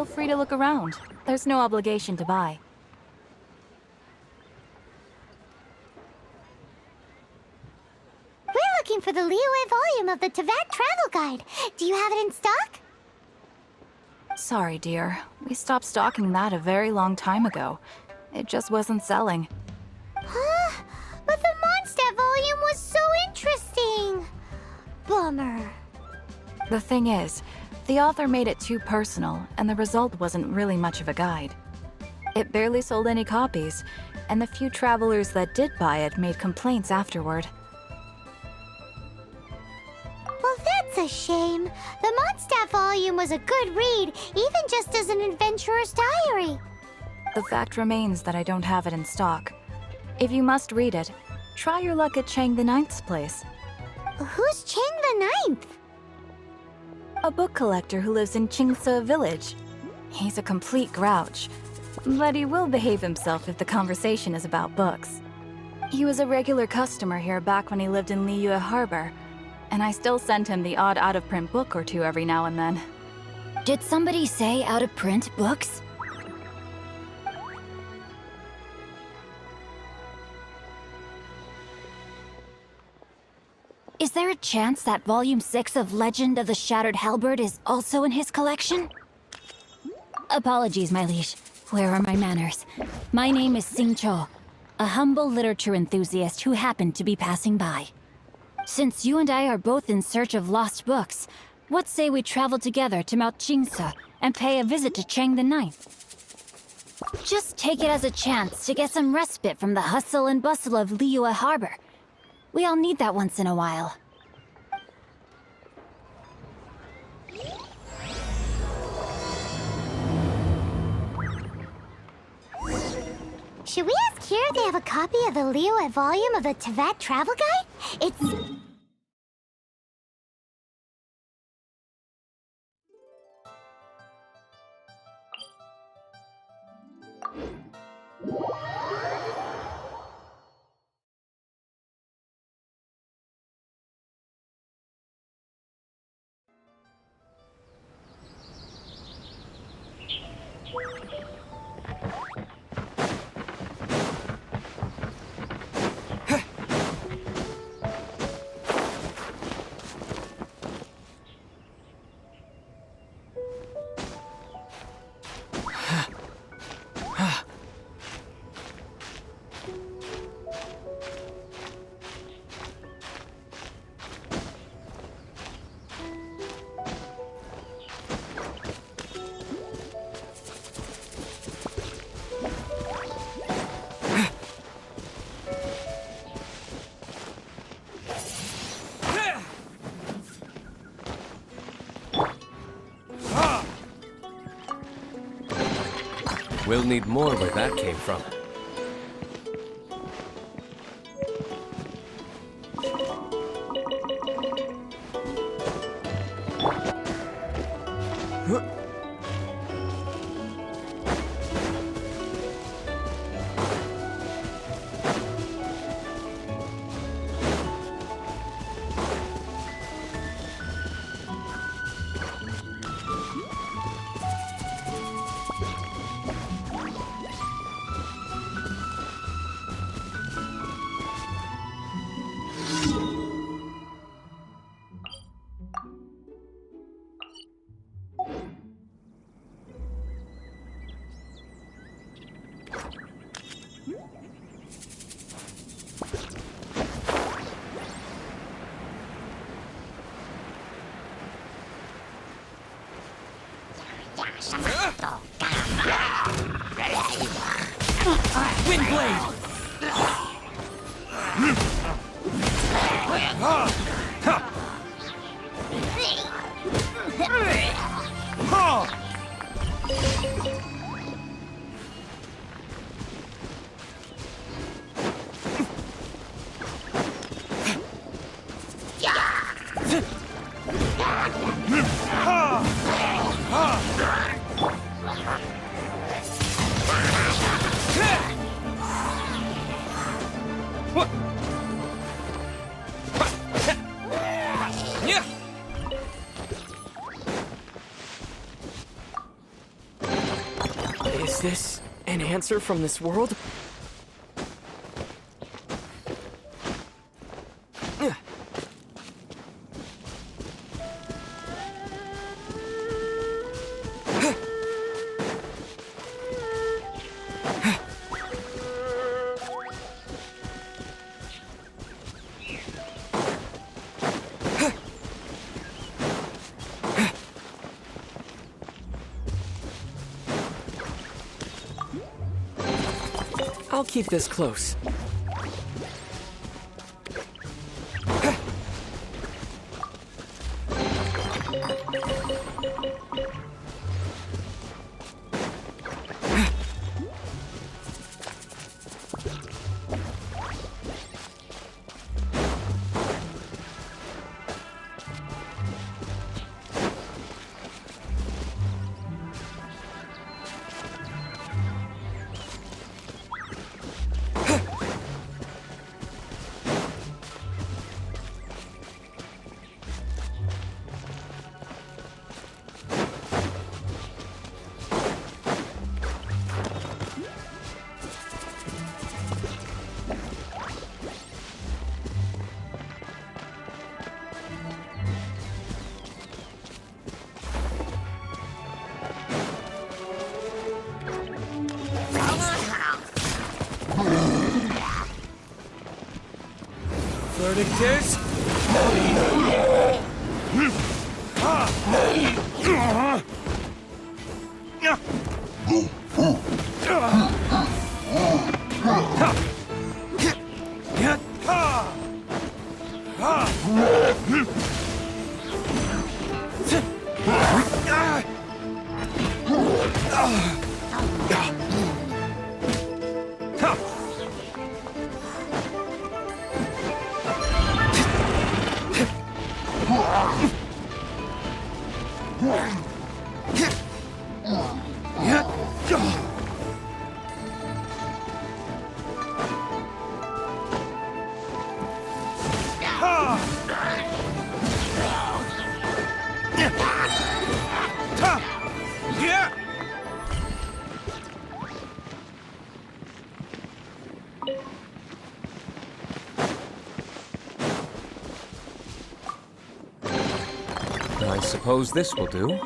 feel free to look around. There's no obligation to buy. We're looking for the Liyue volume of the Tevat Travel Guide. Do you have it in stock? Sorry, dear. We stopped stocking that a very long time ago. It just wasn't selling. Huh? But the Mondstadt volume was so interesting. Bummer. The thing is, the author made it too personal, and the result wasn't really much of a guide. It barely sold any copies, and the few travelers that did buy it made complaints afterward. Well, that's a shame. The Mondstadt volume was a good read, even just as an adventurer's diary. The fact remains that I don't have it in stock. If you must read it, try your luck at Chang the Ninth's place. Who's Chang the Ninth? A book collector who lives in Qingse village. He's a complete grouch, but he will behave himself if the conversation is about books. He was a regular customer here back when he lived in Liyue Harbor, and I still send him the odd out-of-print book or two every now and then. Did somebody say out-of-print books? Is there a chance that Volume 6 of Legend of the Shattered Halberd is also in his collection? Apologies, my liege. Where are my manners? My name is Sing Cho, a humble literature enthusiast who happened to be passing by. Since you and I are both in search of lost books, what say we travel together to Mount Qingse and pay a visit to Chang the Ninth? Just take it as a chance to get some respite from the hustle and bustle of Liyue Harbor. We all need that once in a while. Should we ask here if they have a copy of the Liyue volume of the Tevat Travel Guide? It's... We'll need more where that came from. Windblade! Is this an answer from this world? I'll keep this close. Verdict is... I suppose this will do.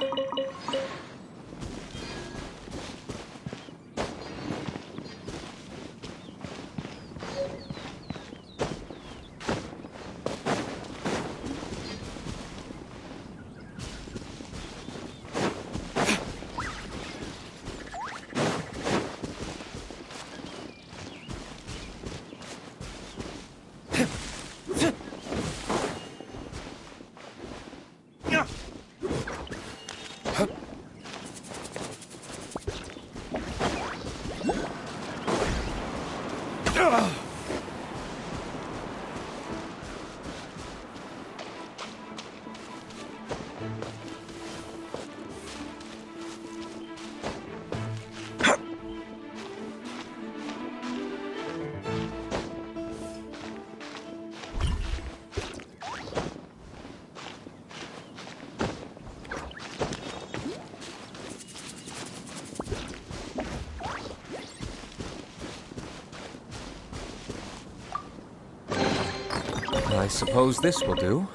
I suppose this will do.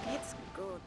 It's good.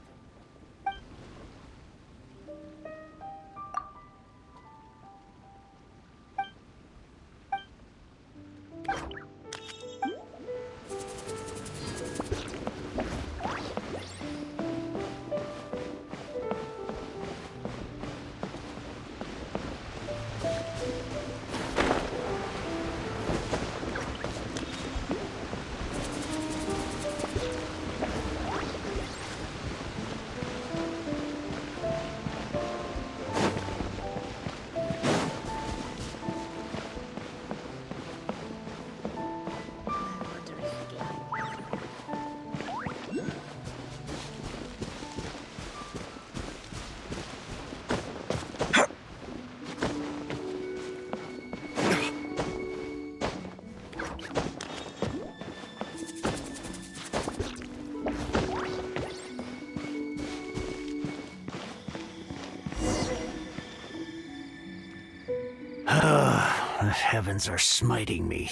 The heavens are smiting me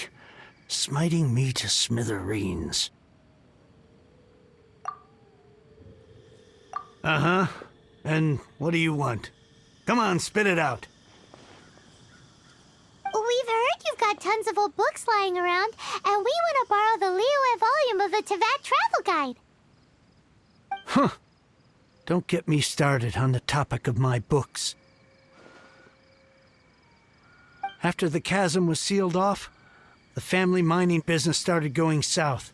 to smithereens. Uh-huh. And what do you want? Come on, spit it out. We've heard you've got tons of old books lying around, and we want to borrow the Liyue volume of the Teyvat Travel Guide. Huh. Don't get me started on the topic of my books. After the chasm was sealed off, the family mining business started going south.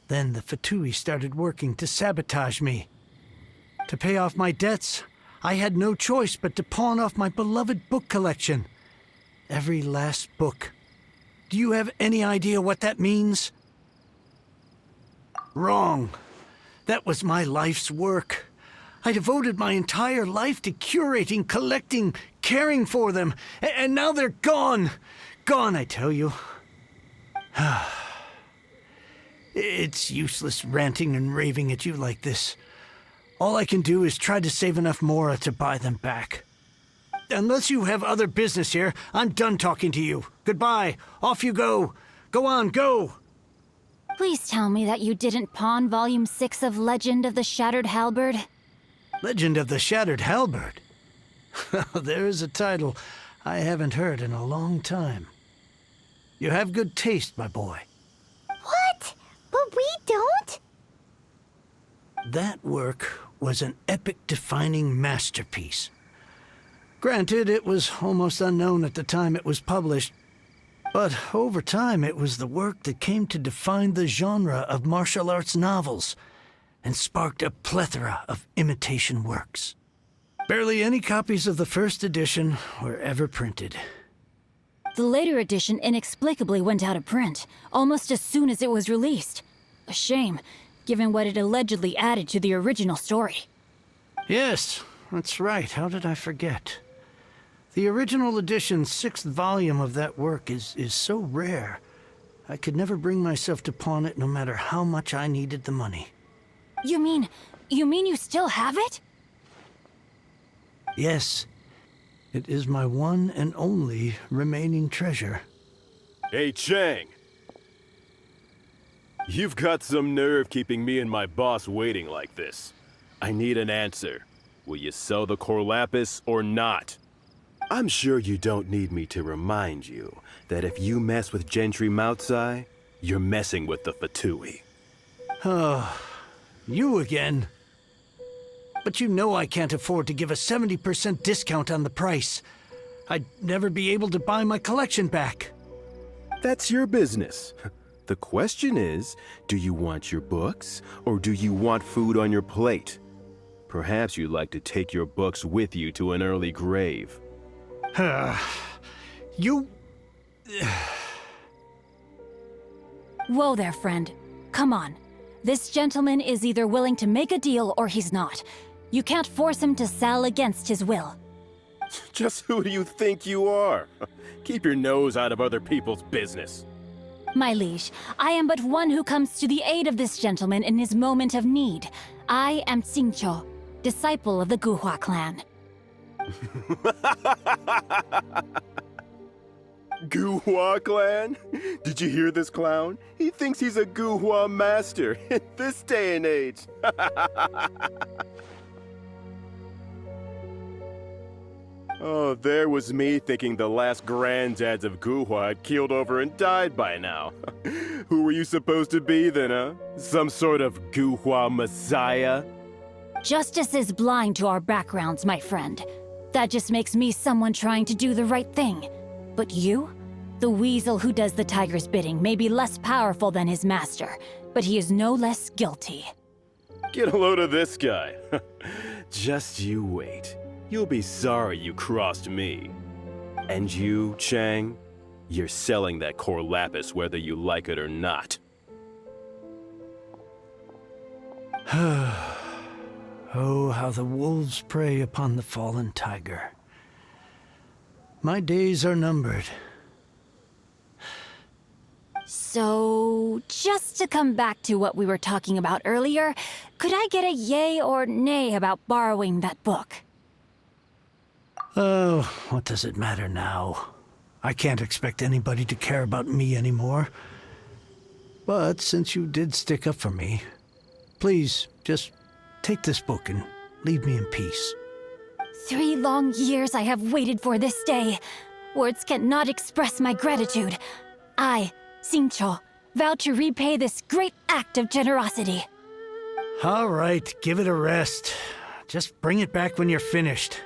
Then the Fatui started working to sabotage me. To pay off my debts, I had no choice but to pawn off my beloved book collection. Every last book. Do you have any idea what that means? Wrong. That was my life's work. I devoted my entire life to curating, collecting, caring for them, and now they're gone. Gone, I tell you. It's useless ranting and raving at you like this. All I can do is try to save enough Mora to buy them back. Unless you have other business here, I'm done talking to you. Goodbye. Off you go. Go on, go. Please tell me that you didn't pawn Volume 6 of Legend of the Shattered Halberd. Legend of the Shattered Halberd. There is a title I haven't heard in a long time. You have good taste, my boy. What? But we don't? That work was an epic-defining masterpiece. Granted, it was almost unknown at the time it was published, but over time it was the work that came to define the genre of martial arts novels and sparked a plethora of imitation works. Barely any copies of the first edition were ever printed. The later edition inexplicably went out of print, almost as soon as it was released. A shame, given what it allegedly added to the original story. Yes, that's right. How did I forget? The original edition's 6th volume of that work is so rare, I could never bring myself to pawn it no matter how much I needed the money. You mean you still have it? Yes, it is my one and only remaining treasure. Hey, Chang! You've got some nerve keeping me and my boss waiting like this. I need an answer. Will you sell the core lapis or not? I'm sure you don't need me to remind you that if you mess with Gentry Moutsai, you're messing with the Fatui. Oh, you again. But you know I can't afford to give a 70% discount on the price. I'd never be able to buy my collection back. That's your business. The question is, do you want your books, or do you want food on your plate? Perhaps you'd like to take your books with you to an early grave. You... Whoa there, friend. Come on. This gentleman is either willing to make a deal or he's not. You can't force him to sell against his will. Just who do you think you are? Keep your nose out of other people's business. My liege, I am but one who comes to the aid of this gentleman in his moment of need. I am Xingqiu, disciple of the Guhua clan. Guhua clan? Did you hear this clown? He thinks he's a Guhua master in this day and age. Oh, there was me thinking the last granddads of Guhua had keeled over and died by now. Who were you supposed to be then, huh? Some sort of Guhua messiah? Justice is blind to our backgrounds, my friend. That just makes me someone trying to do the right thing. But you? The weasel who does the tiger's bidding may be less powerful than his master, but he is no less guilty. Get a load of this guy. Just you wait. You'll be sorry you crossed me. And you, Chang, you're selling that core lapis whether you like it or not. Oh, how the wolves prey upon the fallen tiger. My days are numbered. So, just to come back to what we were talking about earlier, could I get a yay or nay about borrowing that book? Oh, what does it matter now? I can't expect anybody to care about me anymore. But since you did stick up for me, please, just take this book and leave me in peace. 3 long years I have waited for this day. Words cannot express my gratitude. I, Xingqiu, vow to repay this great act of generosity. All right, give it a rest. Just bring it back when you're finished.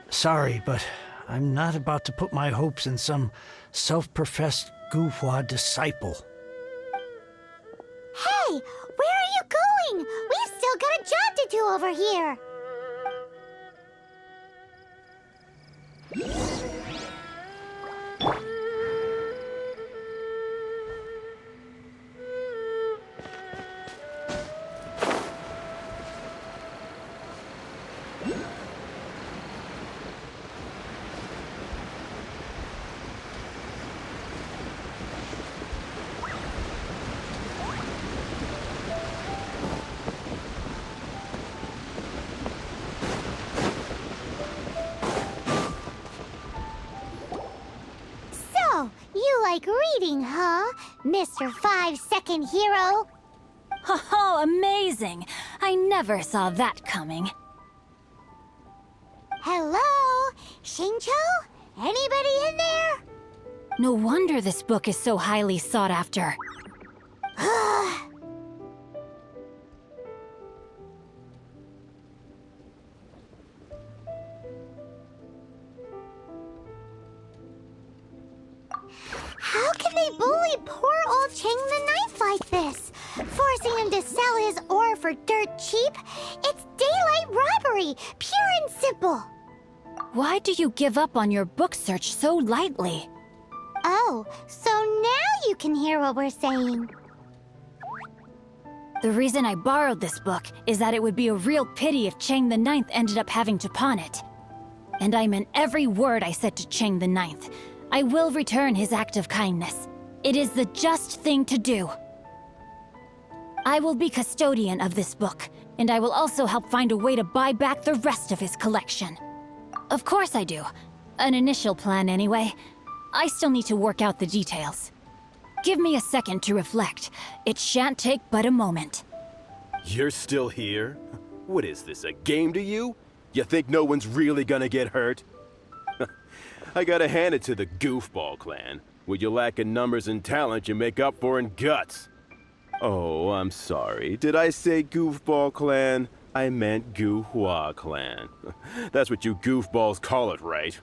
Sorry, but I'm not about to put my hopes in some self-professed Guhua disciple. Hey, where are you going? We've still got a job to do over here. You like reading, huh, Mr. 5-second hero? Oh, amazing! I never saw that coming. Hello? Xingqiu? Anybody in there? No wonder this book is so highly sought after. How can they bully poor old Chang the Ninth like this? Forcing him to sell his ore for dirt cheap? It's daylight robbery, pure and simple. Why do you give up on your book search so lightly? Oh, so now you can hear what we're saying. The reason I borrowed this book is that it would be a real pity if Chang the Ninth ended up having to pawn it. And I meant every word I said to Chang the Ninth. I will return his act of kindness. It is the just thing to do. I will be custodian of this book, and I will also help find a way to buy back the rest of his collection. Of course I do. An initial plan anyway. I still need to work out the details. Give me a second to reflect. It shan't take but a moment. You're still here? What is this, a game to you? You think no one's really gonna get hurt? I gotta hand it to the Goofball clan. What you lack in numbers and talent, you make up for in guts. Oh, I'm sorry. Did I say Goofball clan? I meant Guhua clan. That's what you goofballs call it, right?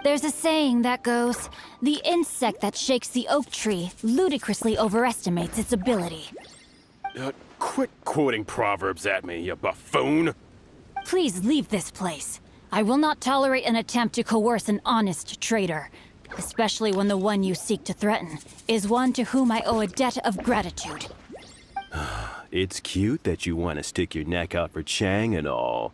There's a saying that goes, the insect that shakes the oak tree ludicrously overestimates its ability. Quit quoting proverbs at me, you buffoon! Please leave this place. I will not tolerate an attempt to coerce an honest trader, especially when the one you seek to threaten is one to whom I owe a debt of gratitude. It's cute that you want to stick your neck out for Chang and all.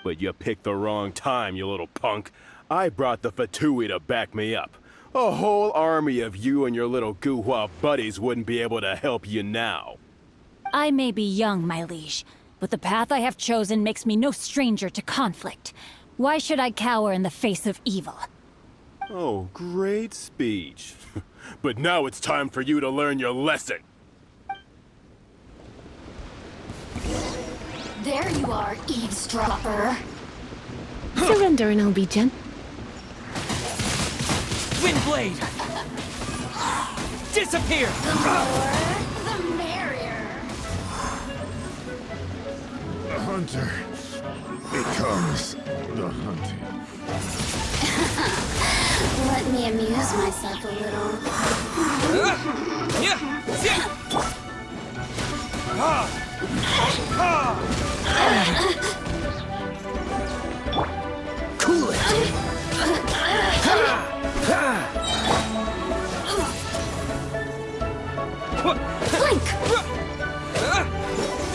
But you picked the wrong time, you little punk. I brought the Fatui to back me up. A whole army of you and your little Guhua buddies wouldn't be able to help you now. I may be young, my liege, but the path I have chosen makes me no stranger to conflict. Why should I cower in the face of evil? Oh, great speech. But now it's time for you to learn your lesson. There you are, eavesdropper. Surrender and I'll be gentle. Windblade! Disappear! The merrier. The hunter becomes the hunted. Let me amuse myself a little. Cool it! Blink!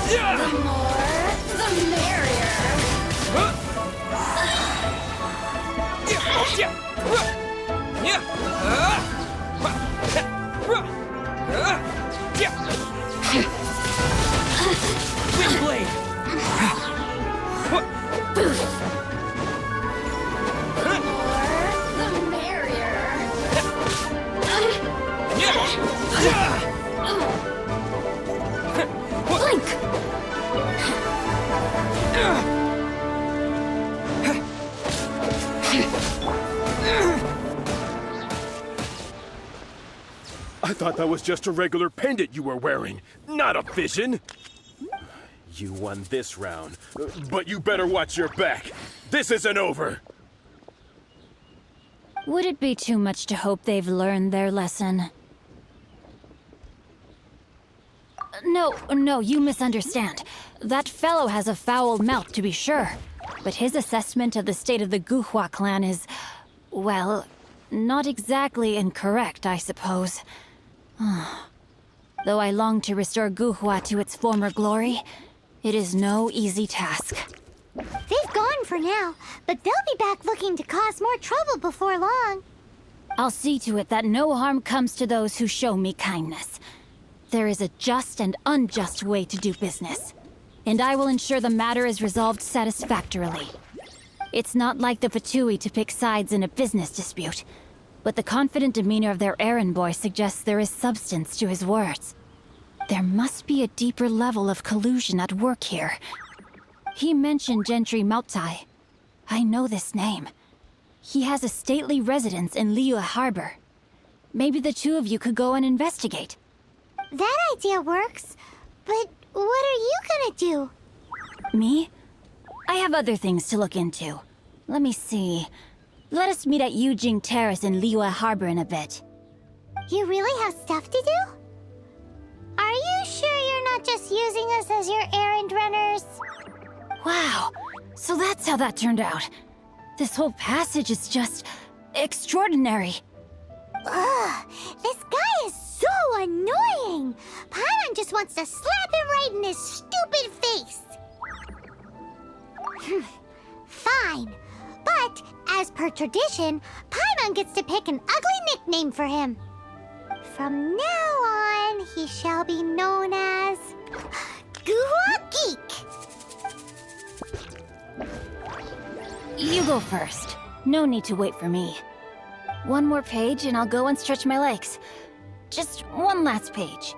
The more, the merrier. Windblade! The merrier. Blink! I thought that was just a regular pendant you were wearing, not a vision. You won this round, but you better watch your back. This isn't over. Would it be too much to hope they've learned their lesson? No, you misunderstand. That fellow has a foul mouth, to be sure. But his assessment of the state of the Guhua clan is, well, not exactly incorrect, I suppose. Though I long to restore Guhua to its former glory, it is no easy task. They've gone for now, but they'll be back looking to cause more trouble before long. I'll see to it that no harm comes to those who show me kindness. There is a just and unjust way to do business, and I will ensure the matter is resolved satisfactorily. It's not like the Fatui to pick sides in a business dispute, but the confident demeanor of their errand boy suggests there is substance to his words. There must be a deeper level of collusion at work here. He mentioned Gentry Mautai. I know this name. He has a stately residence in Liyue Harbor. Maybe the two of you could go and investigate. That idea works, but what are you gonna do? Me? I have other things to look into. Let me see. Let us meet at Yujing Terrace in Liyue Harbor in a bit. You really have stuff to do? Are you sure you're not just using us as your errand runners? Wow, so that's how that turned out. This whole passage is just extraordinary. Ugh, this guy is so annoying! Paimon just wants to slap him right in his stupid face! Fine, but as per tradition, Paimon gets to pick an ugly nickname for him. From now on, he shall be known as Guhua Geek. You go first. No need to wait for me. One more page and I'll go and stretch my legs. Just one last page.